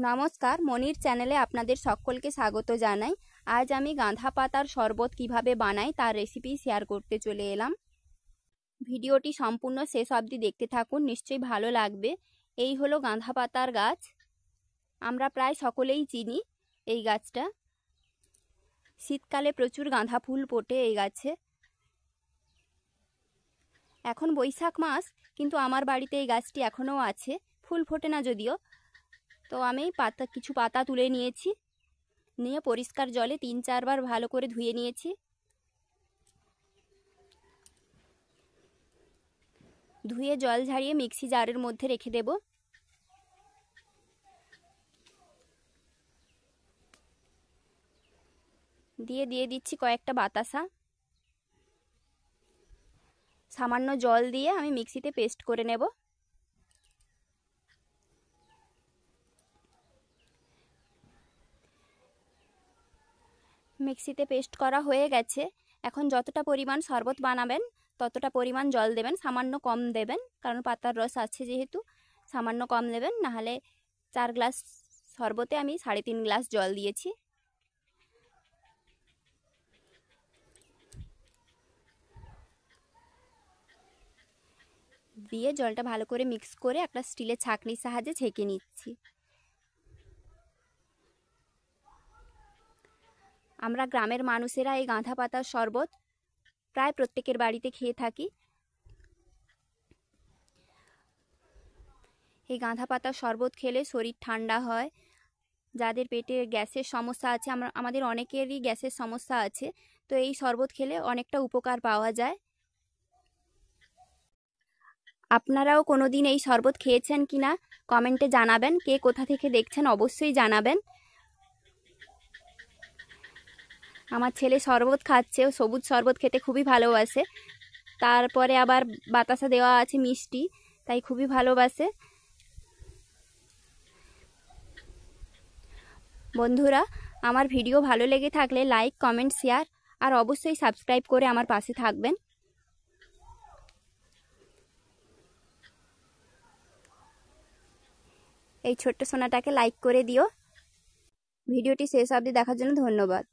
নমস্কার, মনির চ্যানেলে আপনাদের সকলকে স্বাগত জানাই। আজ আমি গাঁধা পাতার শরবত কিভাবে বানাই তার রেসিপি শেয়ার করতে চলে এলাম। ভিডিওটি সম্পূর্ণ শেষ অবধি দেখতে থাকুন, নিশ্চয়ই ভালো লাগবে। এই হলো গাঁধা পাতার গাছ। আমরা প্রায় সকলেই চিনি এই গাছটা। শীতকালে প্রচুর গাঁধা ফুল ফোটে এই গাছে। এখন বৈশাখ মাস, কিন্তু আমার বাড়িতে এই গাছটি এখনও আছে। ফুল ফোটে না যদিও। তো আমি কিছু পাতা তুলে নিয়েছি, নিয়ে পরিষ্কার জলে 3-4 বার ভালো করে ধুয়ে নিয়েছি। ধুয়ে জল ঝারিয়ে মিক্সি জারের মধ্যে রেখে দেব। দিয়ে দিচ্ছি কয়েকটা বাতাসা। সামান্য জল দিয়ে আমি মিক্সিতে পেস্ট করে নেব। মিক্সিতে পেস্ট করা হয়ে গেছে। এখন যতটা পরিমাণ শরবত বানাবেন ততটা পরিমাণ জল দেবেন, সামান্য কম দেবেন, কারণ পাতার রস আছে যেহেতু। সামান্য কম দেবেন, নাহলে 4 গ্লাস শরবতে আমি 3.5 গ্লাস জল দিয়েছি। দিয়ে জলটা ভালো করে মিক্স করে একটা স্টিলের ছাঁকনির সাহায্যে ছেঁকে নিচ্ছি। আমরা গ্রামের মানুষেরা এই গাঁধা পাতার শরবত প্রায় প্রত্যেকের বাড়িতে খেয়ে থাকি। এই গাঁধা পাতার শরবত খেলে শরীর ঠান্ডা হয়। যাদের পেটে গ্যাসের সমস্যা আছে, আমাদের অনেকেরই গ্যাসের সমস্যা আছে, তো এই শরবত খেলে অনেকটা উপকার পাওয়া যায়। আপনারাও কোনোদিন এই শরবত খেয়েছেন কিনা কমেন্টে জানাবেন। কে কোথা থেকে দেখছেন অবশ্যই জানাবেন। আমার ছেলে শরবত খাচ্ছে, ও সবুজ শরবত খেতে খুবই ভালোবাসে। তারপরে আবার বাতাসা দেওয়া আছে মিষ্টি, তাই খুবই ভালোবাসে। বন্ধুরা, আমার ভিডিও ভালো লেগে থাকলে লাইক, কমেন্ট, শেয়ার আর অবশ্যই সাবস্ক্রাইব করে আমার পাশে থাকবেন। এই ছোট্ট সোনাটাকে লাইক করে দিও। ভিডিওটি শেষ অবধি দেখার জন্য ধন্যবাদ।